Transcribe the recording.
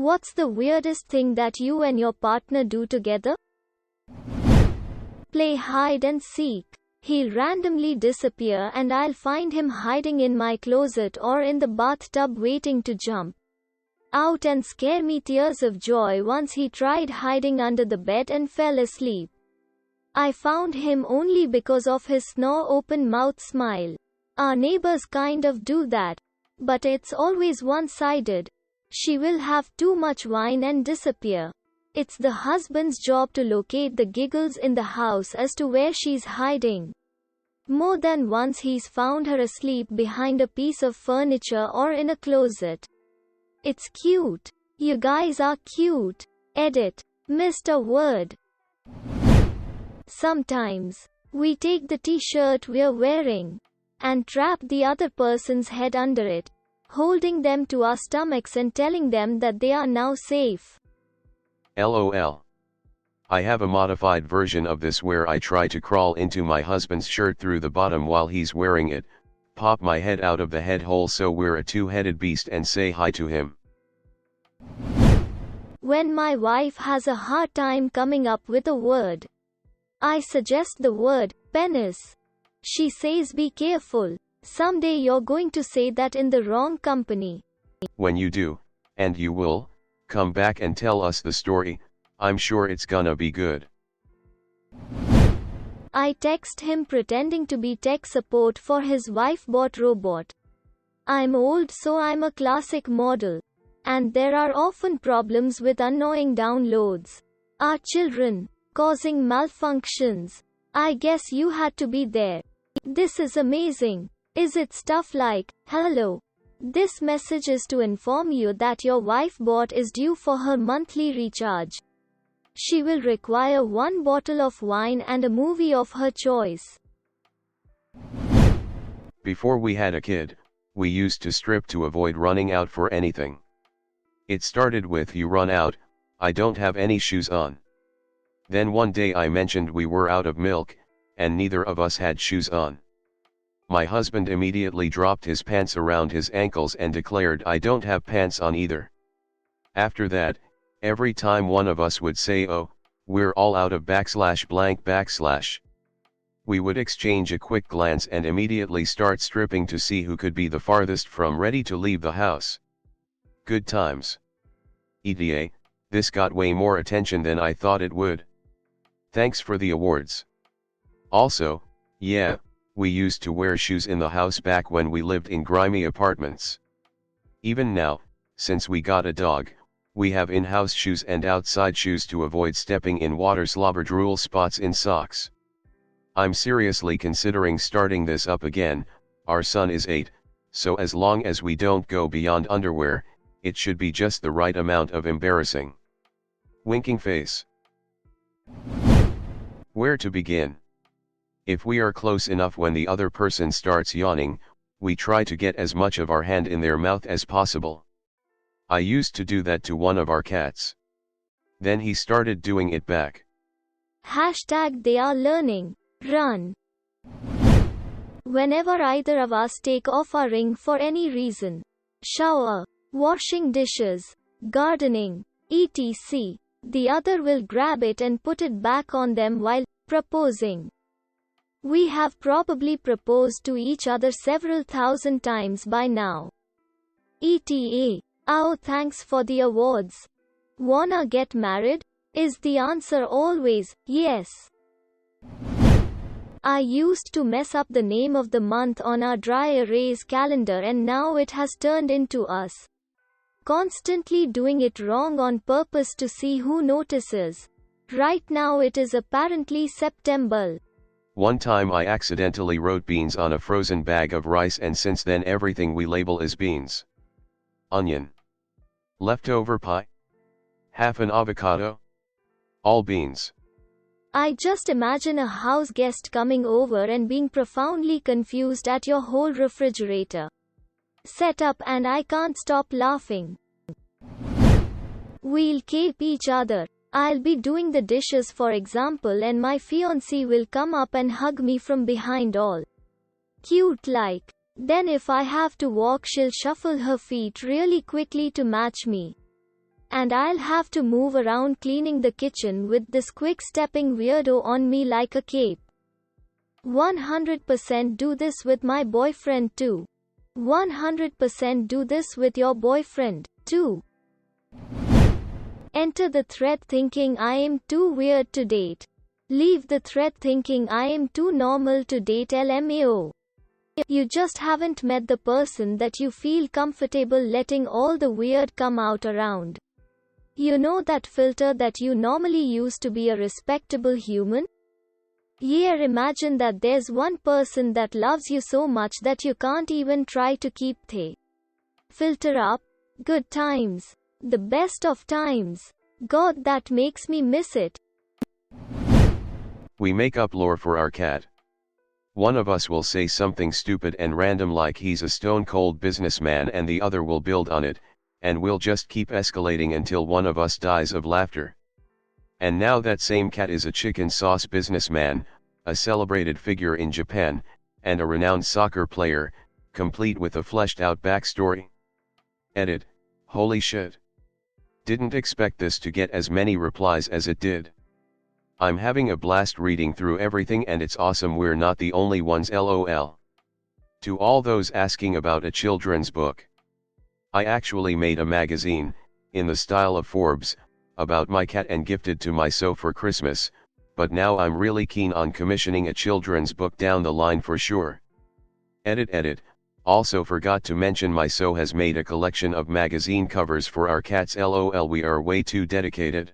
What's the weirdest thing that you and your partner do together? Play hide and seek. He'll randomly disappear and I'll find him hiding in my closet or in the bathtub waiting to jump out and scare me tears of joy. Once he tried hiding under the bed and fell asleep. I found him only because of his snore open mouth smile. Our neighbors kind of do that, but it's always one-sided. She will have too much wine and disappear. It's the husband's job to locate the giggles in the house as to where she's hiding. More than once he's found her asleep behind a piece of furniture or in a closet. It's cute. You guys are cute. Edit. Missed a word. Sometimes, we take the t-shirt we're wearing and trap the other person's head under it, holding them to our stomachs and telling them that they are now safe. LOL. I have a modified version of this where I try to crawl into my husband's shirt through the bottom while he's wearing it, pop my head out of the head hole so we're a two-headed beast and say hi to him. When my wife has a hard time coming up with a word, I suggest the word penis. She says be careful. Someday you're going to say that in the wrong company. When you do, and you will, come back and tell us the story. I'm sure it's gonna be good. I text him pretending to be tech support for his wife bought robot. I'm old so I'm a classic model. And there are often problems with annoying downloads. Our children, causing malfunctions. I guess you had to be there. This is amazing. Is it stuff like, hello? This message is to inform you that your wife bot is due for her monthly recharge. She will require 1 bottle of wine and a movie of her choice. Before we had a kid, we used to strip to avoid running out for anything. It started with you run out, I don't have any shoes on. Then one day I mentioned we were out of milk, and neither of us had shoes on. My husband immediately dropped his pants around his ankles and declared I don't have pants on either. After that, every time one of us would say oh, we're all out of /blank/. We would exchange a quick glance and immediately start stripping to see who could be the farthest from ready to leave the house. Good times. ETA, this got way more attention than I thought it would. Thanks for the awards. Also, yeah, we used to wear shoes in the house back when we lived in grimy apartments. Even now, since we got a dog, we have in-house shoes and outside shoes to avoid stepping in water slobber drool spots in socks. I'm seriously considering starting this up again. Our son is 8, so as long as we don't go beyond underwear, it should be just the right amount of embarrassing. Winking face. Where to begin? If we are close enough when the other person starts yawning, we try to get as much of our hand in their mouth as possible. I used to do that to one of our cats. Then he started doing it back. Hashtag they are learning. Run. Whenever either of us take off our ring for any reason, shower, washing dishes, gardening, etc., the other will grab it and put it back on them while proposing. We have probably proposed to each other several thousand times by now. ETA. Oh, thanks for the awards. Wanna get married? Is the answer always yes? I used to mess up the name of the month on our dry erase calendar and now it has turned into us constantly doing it wrong on purpose to see who notices. Right now it is apparently September. One time I accidentally wrote beans on a frozen bag of rice and since then everything we label is beans. Onion. Leftover pie. Half an avocado. All beans. I just imagine a house guest coming over and being profoundly confused at your whole refrigerator setup and I can't stop laughing. We'll cape each other. I'll be doing the dishes for example and my fiancé will come up and hug me from behind all cute like. Then if I have to walk she'll shuffle her feet really quickly to match me. And I'll have to move around cleaning the kitchen with this quick-stepping weirdo on me like a cape. 100% do this with my boyfriend too. 100% do this with your boyfriend, too. Enter the thread thinking I am too weird to date. Leave the thread thinking I am too normal to date LMAO. You just haven't met the person that you feel comfortable letting all the weird come out around. You know that filter that you normally use to be a respectable human? Yeah, imagine that there's one person that loves you so much that you can't even try to keep the filter up. Good times. The best of times. God, that makes me miss it. We make up lore for our cat. One of us will say something stupid and random like he's a stone-cold businessman, and the other will build on it, and we'll just keep escalating until one of us dies of laughter. And now that same cat is a chicken sauce businessman, a celebrated figure in Japan, and a renowned soccer player, complete with a fleshed-out backstory. Edit. Holy shit. Didn't expect this to get as many replies as it did. I'm having a blast reading through everything, and it's awesome we're not the only ones, lol. To all those asking about a children's book. I actually made a magazine, in the style of Forbes, about my cat and gifted to my so for Christmas, but now I'm really keen on commissioning a children's book down the line for sure. Edit. Also forgot to mention my so has made a collection of magazine covers for our cats, lol, we are way too dedicated.